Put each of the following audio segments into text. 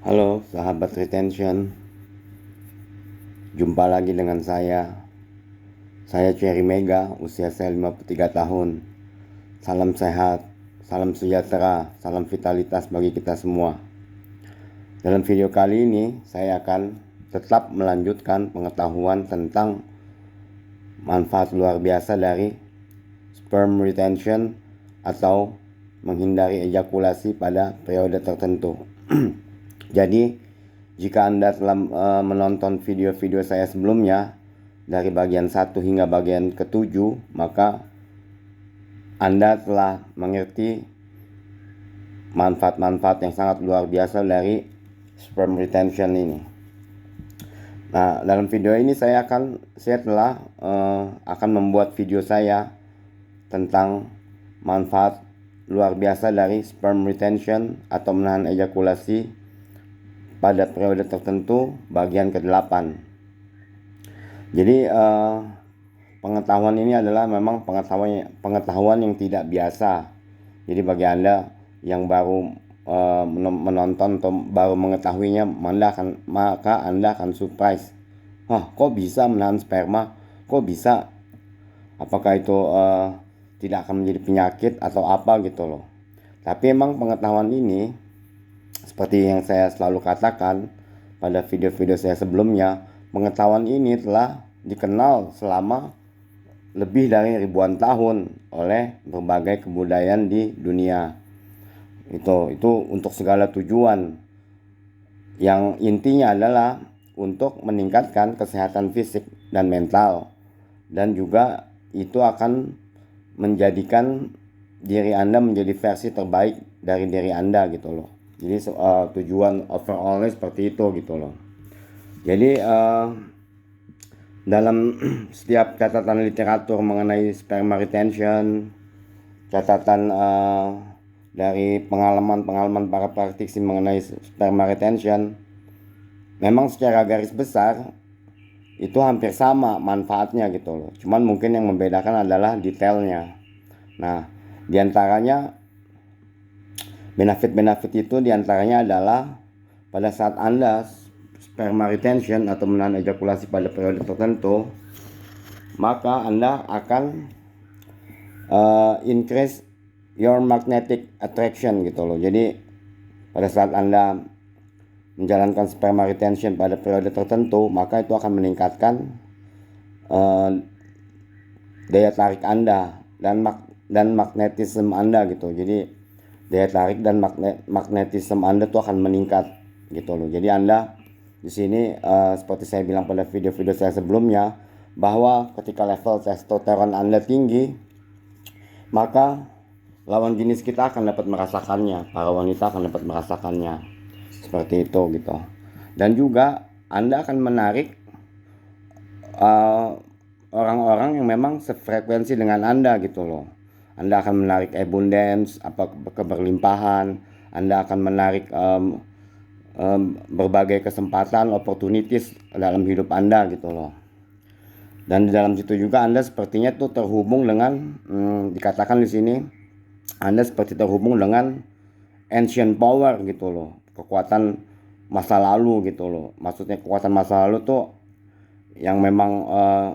Halo sahabat retention, jumpa lagi dengan saya. Saya Cherry Mega, usia saya 53 tahun. Salam sehat, salam sejahtera, salam vitalitas bagi kita semua. Dalam video kali ini, saya akan tetap melanjutkan pengetahuan tentang manfaat luar biasa dari sperm retention atau menghindari ejakulasi pada periode tertentu. Jadi, jika Anda telah menonton video-video saya sebelumnya dari bagian 1 hingga bagian ke-7, maka Anda telah mengerti manfaat-manfaat yang sangat luar biasa dari sperm retention ini. Nah, dalam video ini saya telah akan membuat video saya tentang manfaat luar biasa dari sperm retention atau menahan ejakulasi pada periode tertentu bagian ke-8. Jadi pengetahuan ini adalah memang pengetahuan yang tidak biasa. Jadi bagi Anda yang baru menonton atau baru mengetahuinya, maka Anda akan surprise. Kok bisa menahan sperma? Kok bisa? Apakah itu tidak akan menjadi penyakit atau apa gitu loh. Tapi emang pengetahuan ini, seperti yang saya selalu katakan pada video-video saya sebelumnya, pengetahuan ini telah dikenal selama lebih dari ribuan tahun oleh berbagai kebudayaan di dunia. Itu untuk segala tujuan. Yang intinya adalah untuk meningkatkan kesehatan fisik dan mental. Dan juga itu akan menjadikan diri Anda menjadi versi terbaik dari diri Anda gitu loh. Jadi tujuan overallnya seperti itu gitu loh. Jadi dalam setiap catatan literatur mengenai sperma retention, catatan dari pengalaman para praktisi mengenai sperma retention, memang secara garis besar itu hampir sama manfaatnya gitu loh. Cuman mungkin yang membedakan adalah detailnya. Nah, diantaranya benefit itu diantaranya adalah pada saat Anda sperma retention atau menahan ejakulasi pada periode tertentu, maka Anda akan increase your magnetic attraction gitu loh. Jadi pada saat Anda menjalankan sperma retention pada periode tertentu, maka itu akan meningkatkan daya tarik Anda dan magnetisme Anda gitu. Jadi daya tarik dan magnetisme Anda tuh akan meningkat gitu loh. Jadi Anda di sini seperti saya bilang pada video-video saya sebelumnya, bahwa ketika level testosteron Anda tinggi, maka lawan jenis kita akan dapat merasakannya, para wanita akan dapat merasakannya. Seperti itu gitu. Dan juga Anda akan menarik orang-orang yang memang sefrekuensi dengan Anda gitu loh. Anda akan menarik abundance, keberlimpahan. Anda akan menarik berbagai kesempatan, opportunities dalam hidup Anda gitu loh. Dan di dalam situ juga Anda sepertinya tuh terhubung dengan dikatakan di sini Anda seperti terhubung dengan ancient power gitu loh, kekuatan masa lalu gitu loh. Maksudnya kekuatan masa lalu tuh yang memang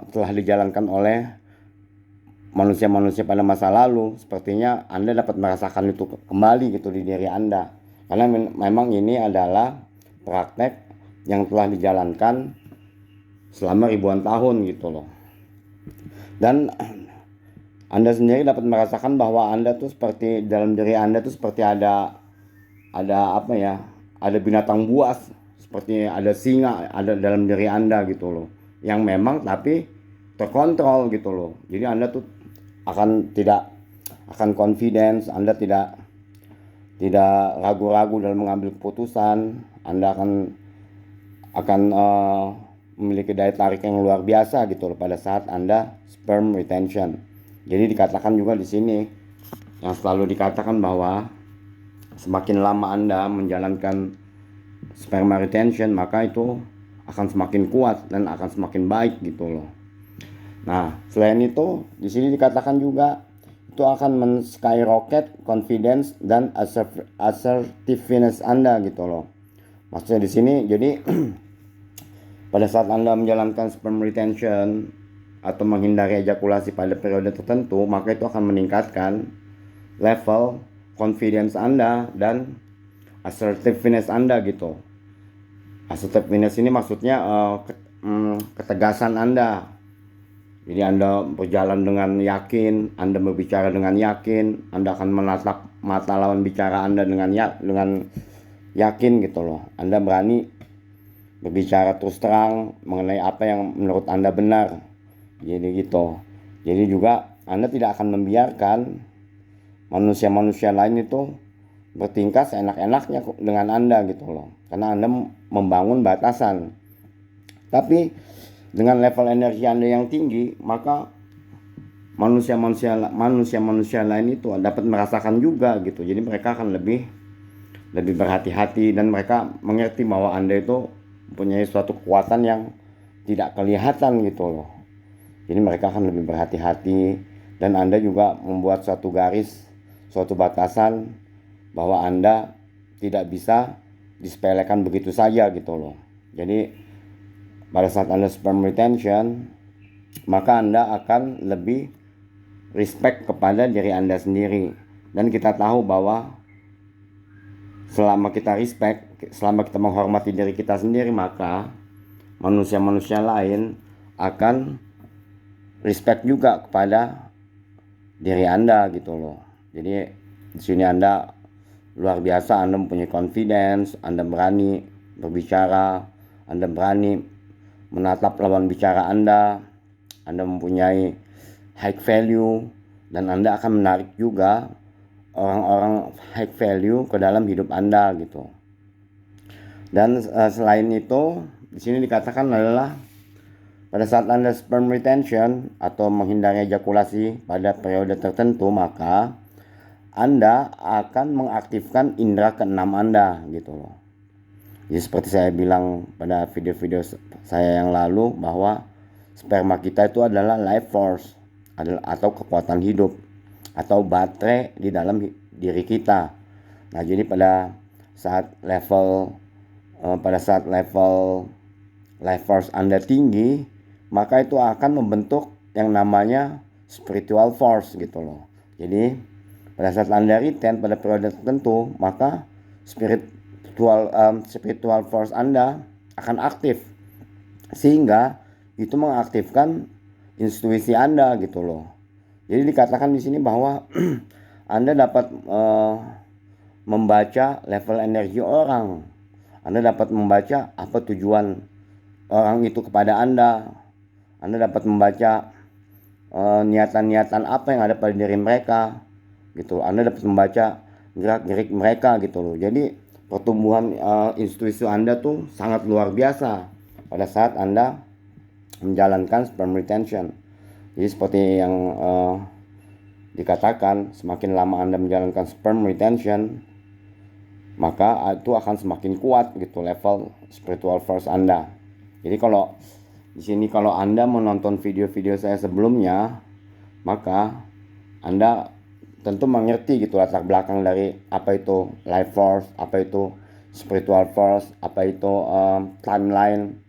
telah dijalankan oleh manusia-manusia pada masa lalu. Sepertinya Anda dapat merasakan itu kembali gitu di diri Anda, karena memang ini adalah praktek yang telah dijalankan selama ribuan tahun gitu loh. Dan Anda sendiri dapat merasakan bahwa Anda tuh seperti dalam diri Anda tuh seperti ada apa ya, ada binatang buas, seperti ada singa ada dalam diri Anda gitu loh, yang memang tapi terkontrol gitu loh. Jadi Anda tuh akan confidence, Anda tidak ragu-ragu dalam mengambil keputusan. Anda akan memiliki daya tarik yang luar biasa gitu loh pada saat Anda sperm retention. Jadi dikatakan juga di sini, yang selalu dikatakan bahwa semakin lama Anda menjalankan sperma retention, maka itu akan semakin kuat dan akan semakin baik gitu loh. Nah, selain itu di sini dikatakan juga itu akan men-skyrocket confidence dan assertiveness Anda gitu loh. Maksudnya di sini jadi pada saat Anda menjalankan sperm retention atau menghindari ejakulasi pada periode tertentu, maka itu akan meningkatkan level confidence Anda dan assertiveness Anda gitu. Assertiveness ini maksudnya ketegasan Anda. Jadi Anda berjalan dengan yakin, Anda berbicara dengan yakin, Anda akan menatap mata lawan bicara Anda dengan yakin gitu loh. Anda berani berbicara terus terang mengenai apa yang menurut Anda benar. Jadi gitu. Jadi juga Anda tidak akan membiarkan manusia-manusia lain itu bertingkah seenak-enaknya dengan Anda gitu loh. Karena Anda membangun batasan. Tapi dengan level energi Anda yang tinggi, maka manusia-manusia lain itu dapat merasakan juga gitu. Jadi mereka akan lebih berhati-hati dan mereka mengerti bahwa Anda itu mempunyai suatu kekuatan yang tidak kelihatan gitu loh. Jadi mereka akan lebih berhati-hati dan Anda juga membuat suatu garis, suatu batasan bahwa Anda tidak bisa disepelekan begitu saja gitu loh. Jadi pada saat Anda sperm retention, maka Anda akan lebih respect kepada diri Anda sendiri. Dan kita tahu bahwa selama kita respect, selama kita menghormati diri kita sendiri, maka manusia-manusia lain akan respect juga kepada diri Anda gitu loh. Jadi di sini Anda luar biasa, Anda mempunyai confidence, Anda berani berbicara, Anda berani menatap lawan bicara Anda mempunyai high value dan Anda akan menarik juga orang-orang high value ke dalam hidup Anda gitu. Dan selain itu, di sini dikatakan adalah pada saat Anda sperm retention atau menghindari ejakulasi pada periode tertentu, maka Anda akan mengaktifkan indera keenam Anda gitu loh. Jadi seperti saya bilang pada video-video saya yang lalu bahwa sperma kita itu adalah life force atau kekuatan hidup atau baterai di dalam diri kita. Nah, jadi pada saat level life force Anda tinggi, maka itu akan membentuk yang namanya spiritual force gitu loh. Jadi pada saat Anda retain pada periode tertentu, maka spiritual force Anda akan aktif sehingga itu mengaktifkan intuisi Anda gitu loh. Jadi dikatakan di sini bahwa Anda dapat membaca level energi orang. Anda dapat membaca apa tujuan orang itu kepada Anda. Anda dapat membaca niatan-niatan apa yang ada pada diri mereka gitu. Anda dapat membaca gerak-gerik mereka gitu loh. Jadi pertumbuhan intuisi Anda tuh sangat luar biasa pada saat Anda menjalankan sperm retention. Jadi seperti yang dikatakan, semakin lama Anda menjalankan sperm retention, maka itu akan semakin kuat gitu level spiritual force Anda. Jadi kalau di sini kalau Anda menonton video-video saya sebelumnya, maka Anda tentu mengerti gitu latar belakang dari apa itu life force, apa itu spiritual force, apa itu timeline.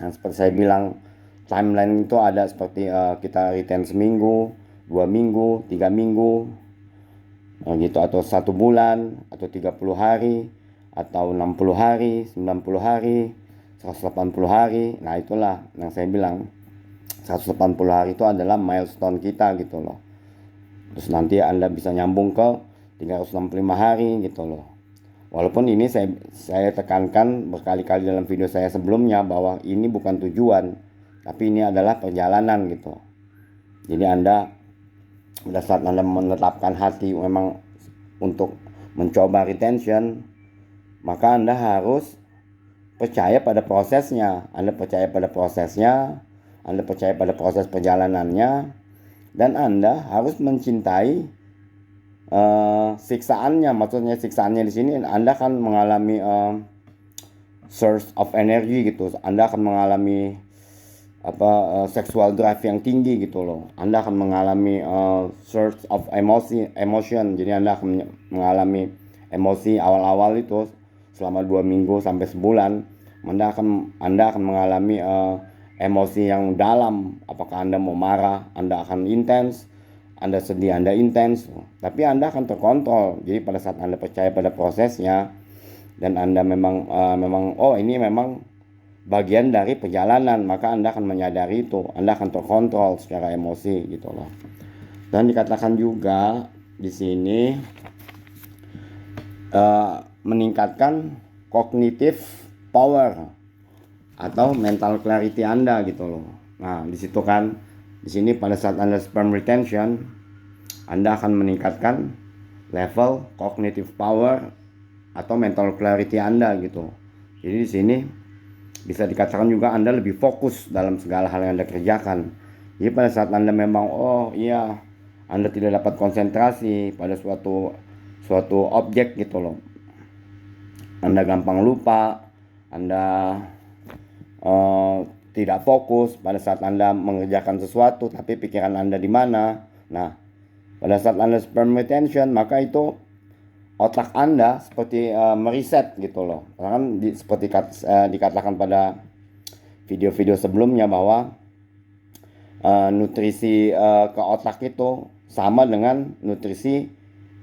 Yang seperti saya bilang, timeline itu ada seperti kita retain seminggu, 2 minggu, 3 minggu gitu, atau 1 bulan, atau 30 hari, atau 60 hari, 90 hari, 180 hari. Nah itulah yang saya bilang 180 hari itu adalah milestone kita gitu loh. Terus nanti Anda bisa nyambung ke 365 hari gitu loh. Walaupun ini saya tekankan berkali-kali dalam video saya sebelumnya bahwa ini bukan tujuan, tapi ini adalah perjalanan gitu. Jadi Anda pada saat Anda menetapkan hati memang untuk mencoba retention, maka Anda harus percaya pada prosesnya. Anda percaya pada prosesnya, Anda percaya pada proses perjalanannya, dan Anda harus mencintai siksaannya. Maksudnya siksaannya di sini Anda akan mengalami source of energy gitu. Anda akan mengalami sexual drive yang tinggi gitu loh. Anda akan mengalami source of emotion. Jadi Anda akan mengalami emosi awal-awal itu selama 2 minggu sampai sebulan, Anda akan mengalami emosi yang dalam. Apakah Anda mau marah, Anda akan intens, Anda sedih, Anda intens, tapi Anda akan terkontrol. Jadi pada saat Anda percaya pada prosesnya dan Anda memang oh ini memang bagian dari perjalanan, maka Anda akan menyadari itu, Anda akan terkontrol secara emosi gitu loh. Dan dikatakan juga di sini meningkatkan cognitive power atau mental clarity Anda gitu loh. Nah, di situ kan di sini pada saat Anda sperm retention, Anda akan meningkatkan level cognitive power atau mental clarity Anda gitu. Jadi di sini bisa dikatakan juga Anda lebih fokus dalam segala hal yang Anda kerjakan. Jadi pada saat Anda memang Anda tidak dapat konsentrasi pada suatu objek gitu loh. Anda gampang lupa, Anda tidak fokus pada saat Anda mengerjakan sesuatu, tapi pikiran Anda di mana. Nah, pada saat Anda sperm retention, maka itu otak Anda seperti mereset gitu loh. Karena kan seperti dikatakan pada video-video sebelumnya bahwa nutrisi ke otak itu sama dengan nutrisi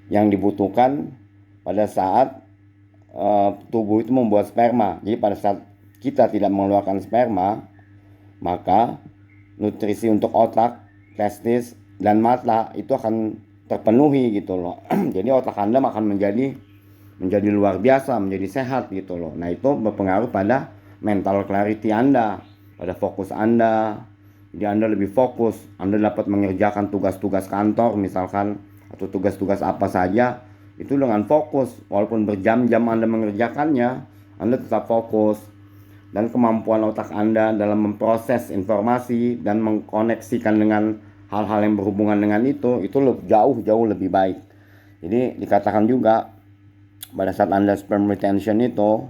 yang dibutuhkan pada saat tubuh itu membuat sperma. Jadi pada saat kita tidak mengeluarkan sperma, maka nutrisi untuk otak, testis, dan mata itu akan terpenuhi gitu loh. Jadi otak Anda akan menjadi luar biasa, menjadi sehat gitu loh. Nah, itu berpengaruh pada mental clarity Anda, pada fokus Anda. Jadi Anda lebih fokus, Anda dapat mengerjakan tugas-tugas kantor misalkan, atau tugas-tugas apa saja itu dengan fokus. Walaupun berjam-jam Anda mengerjakannya, Anda tetap fokus. Dan kemampuan otak Anda dalam memproses informasi dan mengkoneksikan dengan hal-hal yang berhubungan dengan itu jauh lebih baik. Jadi dikatakan juga pada saat Anda sperm retention itu,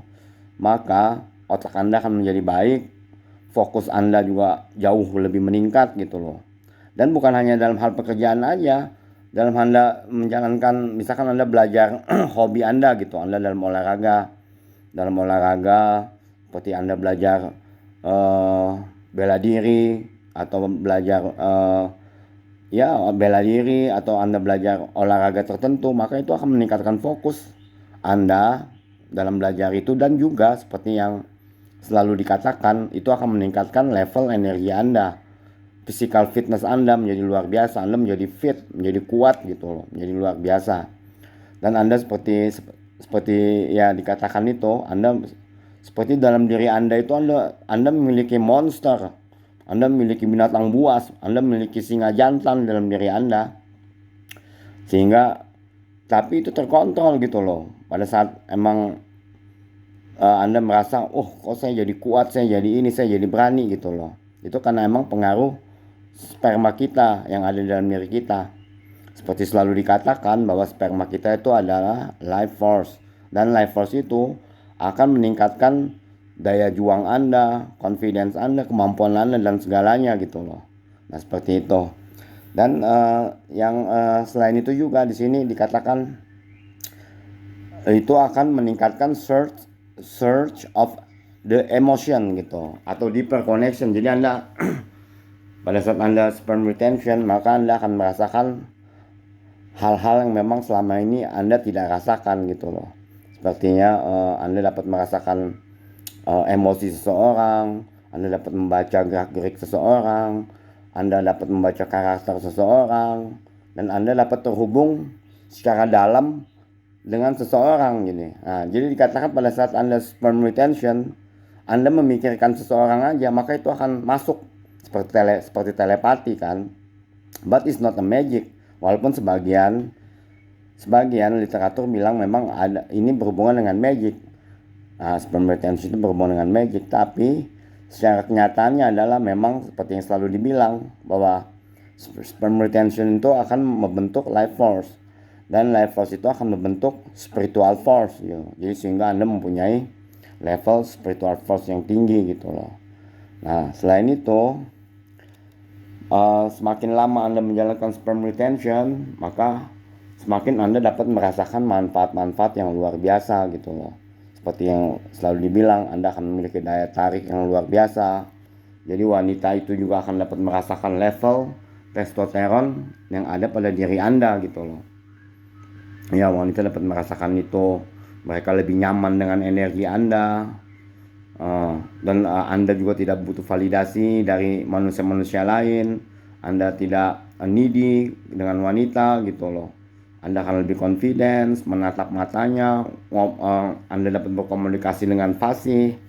maka otak Anda akan menjadi baik, fokus Anda juga jauh lebih meningkat gitu loh. Dan bukan hanya dalam hal pekerjaan aja, dalam Anda menjalankan, misalkan Anda belajar hobi Anda gitu, Anda dalam olahraga seperti Anda belajar bela diri atau belajar bela diri atau Anda belajar olahraga tertentu, maka itu akan meningkatkan fokus Anda dalam belajar itu. Dan juga seperti yang selalu dikatakan, itu akan meningkatkan level energi Anda, physical fitness Anda menjadi luar biasa, Anda menjadi fit, menjadi kuat gitu loh, menjadi luar biasa. Dan Anda seperti ya dikatakan itu, Anda seperti dalam diri Anda itu Anda memiliki monster, Anda memiliki binatang buas, Anda memiliki singa jantan dalam diri Anda. Sehingga tapi itu terkontrol gitu loh. Pada saat emang Anda merasa, kok saya jadi kuat, saya jadi ini, saya jadi berani gitu loh. Itu karena emang pengaruh sperma kita yang ada dalam diri kita. Seperti selalu dikatakan bahwa sperma kita itu adalah life force. Dan life force itu akan meningkatkan daya juang Anda, confidence Anda, kemampuan Anda, dan segalanya gitu loh. Nah, seperti itu. Dan selain itu juga di sini dikatakan itu akan meningkatkan search of the emotion gitu, atau deeper connection. Jadi Anda pada saat Anda sperm retention, maka Anda akan merasakan hal-hal yang memang selama ini Anda tidak rasakan gitu loh. Sepertinya Anda dapat merasakan emosi seseorang, Anda dapat membaca gerak-gerik seseorang, Anda dapat membaca karakter seseorang, dan Anda dapat terhubung secara dalam dengan seseorang gini. Nah, jadi dikatakan pada saat Anda sperm retention, Anda memikirkan seseorang aja, maka itu akan masuk seperti telepati kan. But it's not a magic. Walaupun sebagian literatur bilang memang ini berhubungan dengan magic. Nah, sperm retention itu berhubungan dengan magic, tapi secara kenyataannya adalah memang seperti yang selalu dibilang bahwa sperm retention itu akan membentuk life force, dan life force itu akan membentuk spiritual force gitu. Jadi sehingga Anda mempunyai level spiritual force yang tinggi gitu loh. Nah, selain itu semakin lama Anda menjalankan sperm retention, maka semakin Anda dapat merasakan manfaat-manfaat yang luar biasa gitu loh. seperti yang selalu dibilang, Anda akan memiliki daya tarik yang luar biasa. Jadi wanita itu juga akan dapat merasakan level testosteron yang ada pada diri Anda gitu loh. Ya, wanita dapat merasakan itu. Mereka lebih nyaman dengan energi Anda. Dan Anda juga tidak butuh validasi dari manusia-manusia lain. Anda tidak needy dengan wanita gitu loh. Anda akan lebih confidence, menatap matanya, Anda dapat berkomunikasi dengan fasih.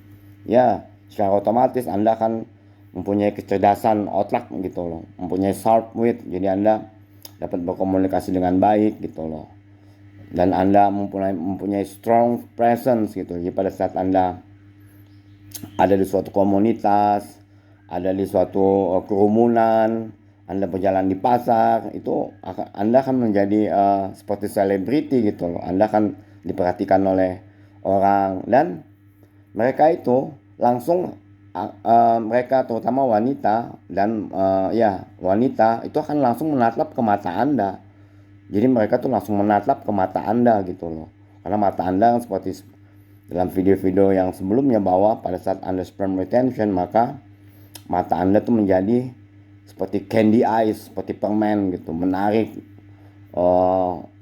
Ya, secara otomatis Anda akan mempunyai kecerdasan otak gitu loh, mempunyai sharp wit, jadi Anda dapat berkomunikasi dengan baik gitu loh. Dan Anda mempunyai strong presence gitu. Jadi pada saat Anda ada di suatu komunitas, ada di suatu kerumunan, Anda berjalan di pasar, itu Anda akan menjadi seperti selebriti gitu loh. Anda akan diperhatikan oleh orang, dan mereka itu langsung mereka terutama wanita dan ya wanita itu akan langsung menatap ke mata Anda. Jadi mereka tuh langsung menatap ke mata Anda gitu loh. Karena mata Anda seperti dalam video-video yang sebelumnya, bahwa pada saat Anda sperm retention, maka mata Anda tuh menjadi seperti candy eyes, seperti permen gitu, menarik,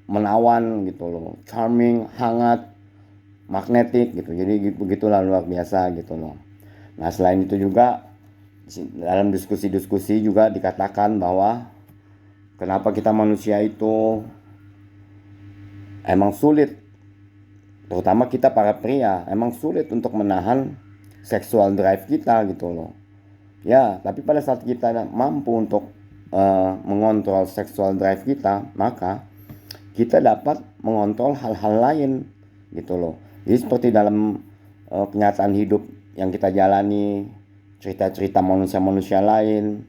menawan gitu loh, charming, hangat, magnetik gitu. Jadi begitulah, luar biasa gitu loh. Nah, selain itu juga dalam diskusi-diskusi juga dikatakan bahwa kenapa kita manusia itu emang sulit, terutama kita para pria, emang sulit untuk menahan seksual drive kita gitu loh. Ya, tapi pada saat kita mampu untuk mengontrol seksual drive kita, maka kita dapat mengontrol hal-hal lain gitu loh. Jadi seperti dalam kenyataan hidup yang kita jalani, cerita-cerita manusia-manusia lain,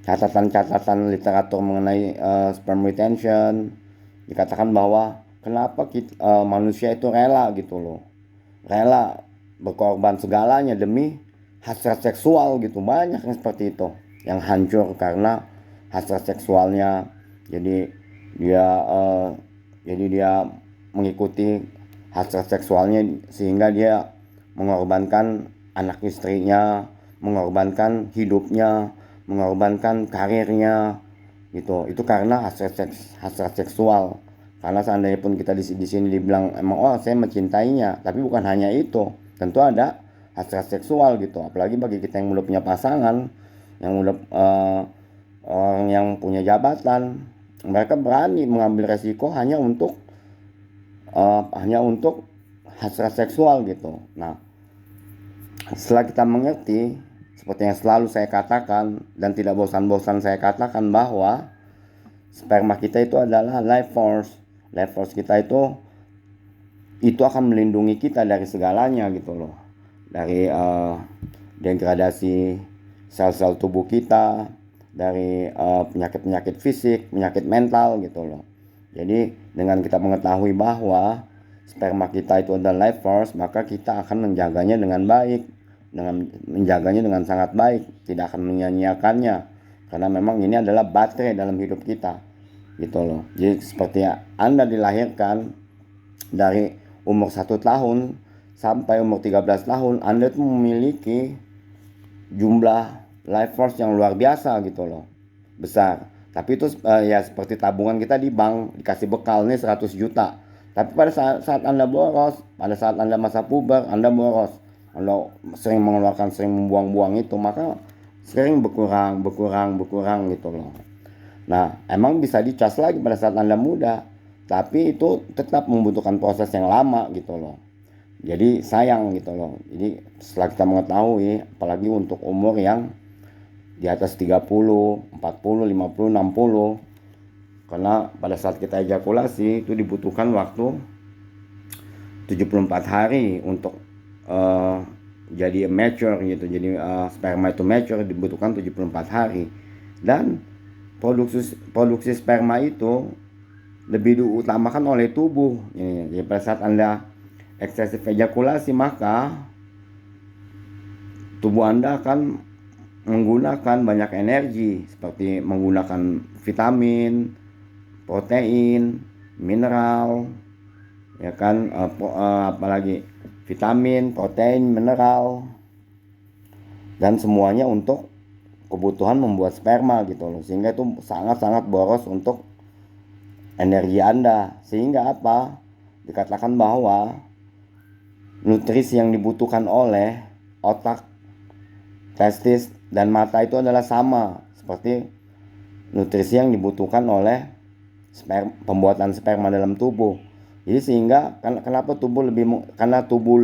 catatan-catatan literatur mengenai sperm retention, dikatakan bahwa kenapa manusia itu rela gitu loh, rela berkorban segalanya demi hasrat seksual gitu. Banyak yang seperti itu yang hancur karena hasrat seksualnya. Jadi dia mengikuti hasrat seksualnya sehingga dia mengorbankan anak istrinya, mengorbankan hidupnya, mengorbankan karirnya gitu. Itu karena hasrat seksual. Karena seandainya pun kita di sini dibilang emang saya mencintainya, tapi bukan hanya itu, tentu ada hasrat seksual gitu. Apalagi bagi kita yang belum punya pasangan, yang udah orang yang punya jabatan, mereka berani mengambil resiko hanya untuk hasrat seksual gitu. Nah, setelah kita mengerti, seperti yang selalu saya katakan dan tidak bosan-bosan saya katakan, bahwa sperma kita itu adalah life force. Life force kita itu akan melindungi kita dari segalanya gitu loh. Dari degradasi sel-sel tubuh kita, dari penyakit-penyakit fisik, penyakit mental gitu loh. Jadi dengan kita mengetahui bahwa sperma kita itu adalah life force, maka kita akan menjaganya dengan baik, menjaganya dengan sangat baik, tidak akan menyia-nyiakannya, karena memang ini adalah baterai dalam hidup kita gitu loh. Jadi seperti Anda dilahirkan dari umur 1 tahun sampai umur 13 tahun, Anda itu memiliki jumlah life force yang luar biasa gitu loh, besar. Tapi itu ya seperti tabungan kita di bank, dikasih bekal nih 100 juta. Tapi pada saat Anda boros, pada saat Anda masa puber, Anda boros, Anda sering mengeluarkan, sering membuang-buang itu, maka sering berkurang gitu loh. Nah, emang bisa dicas lagi pada saat Anda muda, tapi itu tetap membutuhkan proses yang lama gitu loh. Jadi sayang gitu loh. Jadi setelah kita mengetahui, apalagi untuk umur yang di atas 30, 40, 50, 60, karena pada saat kita ejakulasi itu dibutuhkan waktu 74 hari untuk jadi mature gitu. Jadi sperma itu mature dibutuhkan 74 hari. Dan produksi sperma itu lebih diutamakan oleh tubuh. Jadi pada saat Anda eksesif ejakulasi, maka tubuh Anda akan menggunakan banyak energi, seperti menggunakan vitamin, protein, mineral, ya kan, apalagi vitamin, protein, mineral, dan semuanya untuk kebutuhan membuat sperma gitu loh. Sehingga itu sangat-sangat boros untuk energi Anda. Sehingga apa? Dikatakan bahwa nutrisi yang dibutuhkan oleh otak, testis, dan mata itu adalah sama seperti nutrisi yang dibutuhkan oleh pembuatan sperma dalam tubuh. Jadi sehingga karena tubuh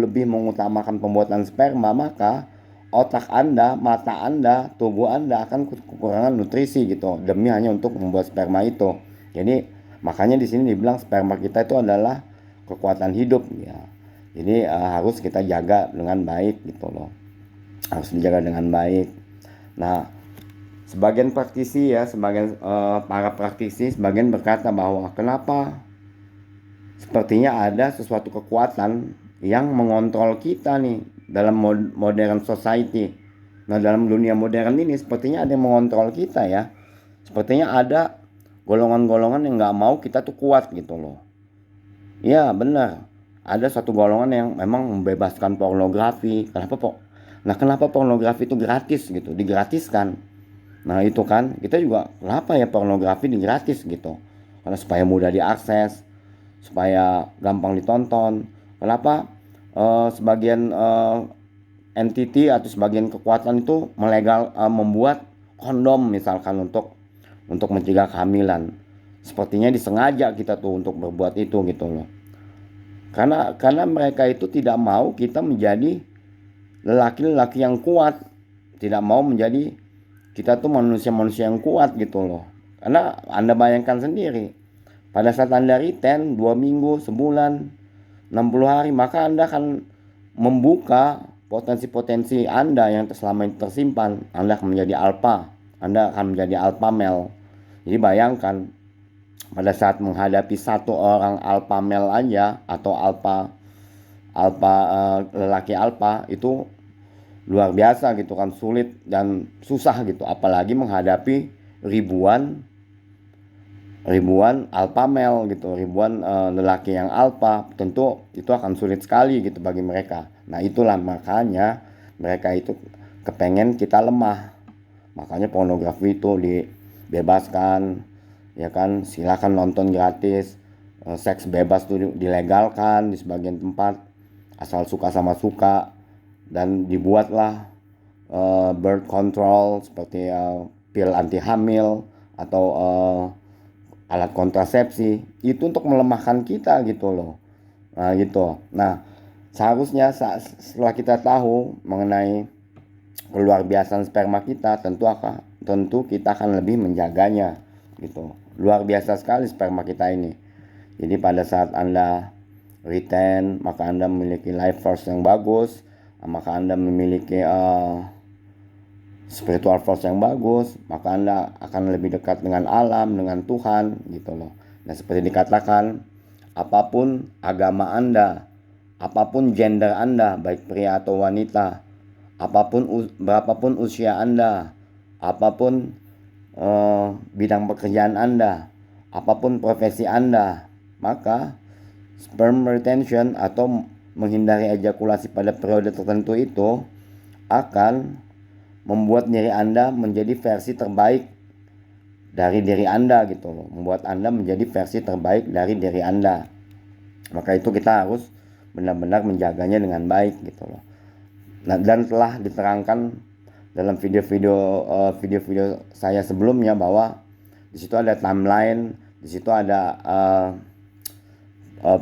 lebih mengutamakan pembuatan sperma, maka otak Anda, mata Anda, tubuh Anda akan kekurangan nutrisi gitu demi hanya untuk membuat sperma itu. Jadi makanya di sini dibilang sperma kita itu adalah kekuatan hidup ya. Jadi harus kita jaga dengan baik gitu loh. Harus dijaga dengan baik. Nah, sebagian praktisi ya, para praktisi sebagian berkata bahwa kenapa sepertinya ada sesuatu kekuatan yang mengontrol kita nih dalam modern society. Nah, dalam dunia modern ini sepertinya ada yang mengontrol kita ya. Sepertinya ada golongan-golongan yang nggak mau kita tuh kuat gitu loh. Iya benar. Ada satu golongan yang memang membebaskan pornografi. Kenapa pornografi itu gratis gitu, digratiskan. Nah itu kan, kita juga kenapa ya pornografi digratis gitu. Karena supaya mudah diakses, supaya gampang ditonton. Kenapa sebagian entity atau sebagian kekuatan itu membuat kondom misalkan untuk mencegah kehamilan. Sepertinya disengaja kita tuh untuk berbuat itu gitu loh. Karena mereka itu tidak mau kita menjadi lelaki-lelaki yang kuat, tidak mau menjadi kita tuh manusia-manusia yang kuat gitu loh. Karena Anda bayangkan sendiri, pada saat Anda retain 2 minggu, sebulan, 60 hari, maka Anda akan membuka potensi-potensi Anda yang selama ini tersimpan. Anda akan menjadi alpha, Anda akan menjadi alpha male. Jadi bayangkan pada saat menghadapi satu orang alpha male aja atau lelaki alpha itu luar biasa gitu kan, sulit dan susah gitu, apalagi menghadapi ribuan alpha male gitu, ribuan lelaki yang alpha, tentu itu akan sulit sekali gitu bagi mereka. Nah itulah makanya mereka itu kepengen kita lemah, makanya pornografi itu dibebaskan ya kan, silakan nonton gratis, seks bebas tuh dilegalkan di sebagian tempat, asal suka sama suka, dan dibuatlah birth control seperti pil anti hamil atau alat kontrasepsi itu untuk melemahkan kita gitu loh. Nah gitu. Nah seharusnya setelah kita tahu mengenai keluar biasaan sperma kita, tentu kita akan lebih menjaganya gitu. Luar biasa sekali sperma kita ini. Jadi pada saat Anda retain, maka Anda memiliki life force yang bagus, maka Anda memiliki spiritual force yang bagus, maka Anda akan lebih dekat dengan alam, dengan Tuhan gitu loh. Nah seperti dikatakan, apapun agama Anda, apapun gender Anda, baik pria atau wanita, berapapun usia Anda, apapun bidang pekerjaan Anda, apapun profesi Anda, maka sperm retention atau menghindari ejakulasi pada periode tertentu itu akan membuat diri Anda menjadi versi terbaik dari diri Anda gitu loh, membuat Anda menjadi versi terbaik dari diri Anda. Maka itu kita harus benar-benar menjaganya dengan baik gitu loh. Nah, dan telah diterangkan dalam video-video saya sebelumnya bahwa di situ ada timeline, di situ ada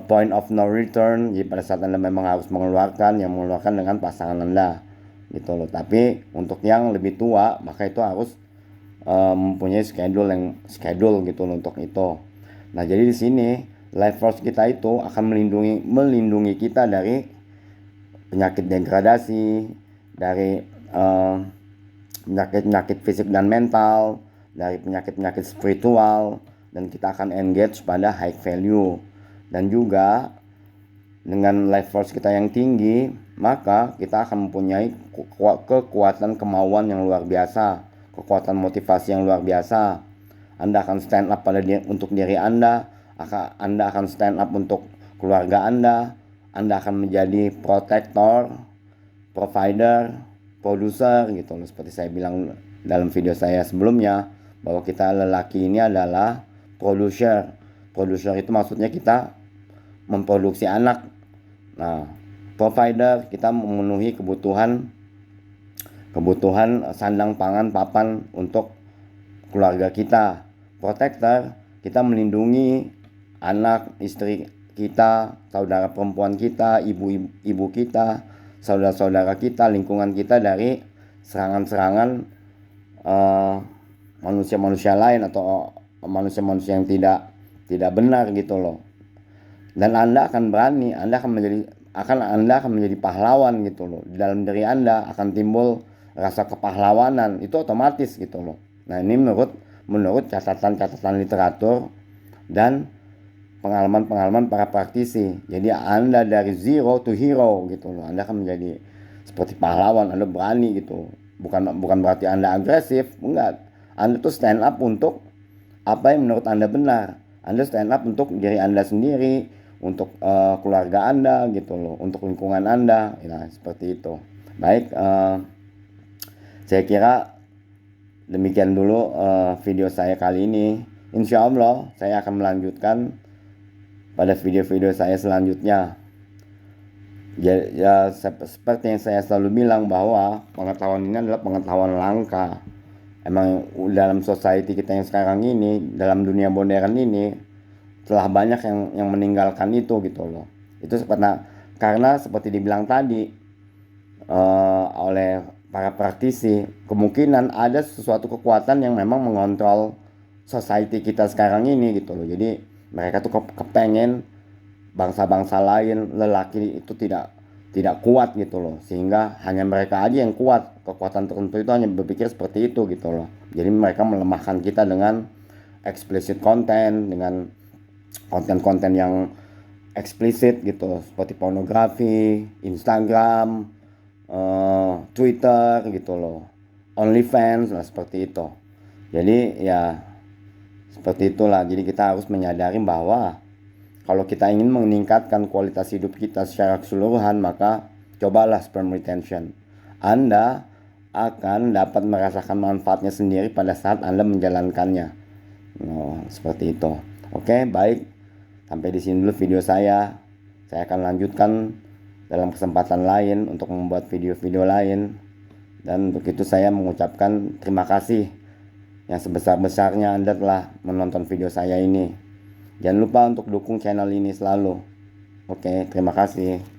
point of no return. Jadi pada saat Anda memang harus mengeluarkan dengan pasangan Anda gitu loh. Tapi untuk yang lebih tua maka itu harus mempunyai schedule gitu loh untuk itu. Nah jadi di sini life force kita itu akan melindungi kita dari penyakit degradasi, dari penyakit fisik dan mental, dari penyakit spiritual, dan kita akan engage pada high value. Dan juga dengan life force kita yang tinggi, maka kita akan mempunyai kekuatan kemauan yang luar biasa, kekuatan motivasi yang luar biasa. Anda akan stand up untuk diri Anda, Anda akan stand up untuk keluarga Anda Anda akan menjadi protektor, provider, produser gitu loh. Seperti saya bilang dalam video saya sebelumnya, bahwa kita lelaki ini adalah produser. Produser itu maksudnya kita memproduksi anak. Nah, provider kita memenuhi kebutuhan sandang pangan papan untuk keluarga kita. Protector kita melindungi anak, istri kita, saudara perempuan kita, ibu kita, saudara-saudara kita, lingkungan kita dari serangan-serangan manusia-manusia lain atau manusia-manusia yang tidak benar gitu loh. Dan Anda akan berani, Anda akan menjadi pahlawan gitu loh. Di dalam diri Anda akan timbul rasa kepahlawanan, itu otomatis gitu loh. Nah, ini menurut catatan-catatan literatur dan pengalaman-pengalaman para praktisi. Jadi Anda dari zero to hero gitu loh. Anda akan menjadi seperti pahlawan, Anda berani gitu. Bukan berarti Anda agresif, enggak. Anda tuh stand up untuk apa yang menurut Anda benar. Anda stand up untuk diri Anda sendiri, untuk keluarga Anda gitu loh, untuk lingkungan Anda. Nah, seperti itu. Baik, saya kira demikian dulu video saya kali ini. Insya Allah saya akan melanjutkan pada video-video saya selanjutnya. Ya, seperti yang saya selalu bilang bahwa pengetahuan ini adalah pengetahuan langka. Emang dalam society kita yang sekarang ini, dalam dunia modern ini, telah banyak yang meninggalkan itu gitu loh. Itu karena seperti dibilang tadi oleh para praktisi, kemungkinan ada sesuatu kekuatan yang memang mengontrol society kita sekarang ini gitu loh. Jadi mereka tuh kepengen bangsa-bangsa lain, lelaki itu tidak kuat gitu loh, sehingga hanya mereka aja yang kuat. Kekuatan tertentu itu hanya berpikir seperti itu gitu loh. Jadi mereka melemahkan kita dengan explicit content, dengan konten-konten yang eksplisit gitu, seperti pornografi, Instagram, Twitter gitu loh, OnlyFans, nah seperti itu. Jadi ya seperti itulah. Jadi kita harus menyadari bahwa kalau kita ingin meningkatkan kualitas hidup kita secara keseluruhan, maka cobalah sperm retention. Anda akan dapat merasakan manfaatnya sendiri pada saat Anda menjalankannya. Seperti itu. Oke, baik. Sampai di sini dulu video saya. Saya akan lanjutkan dalam kesempatan lain untuk membuat video-video lain. Dan untuk itu saya mengucapkan terima kasih yang sebesar-besarnya Anda telah menonton video saya ini. Jangan lupa untuk dukung channel ini selalu. Oke, terima kasih.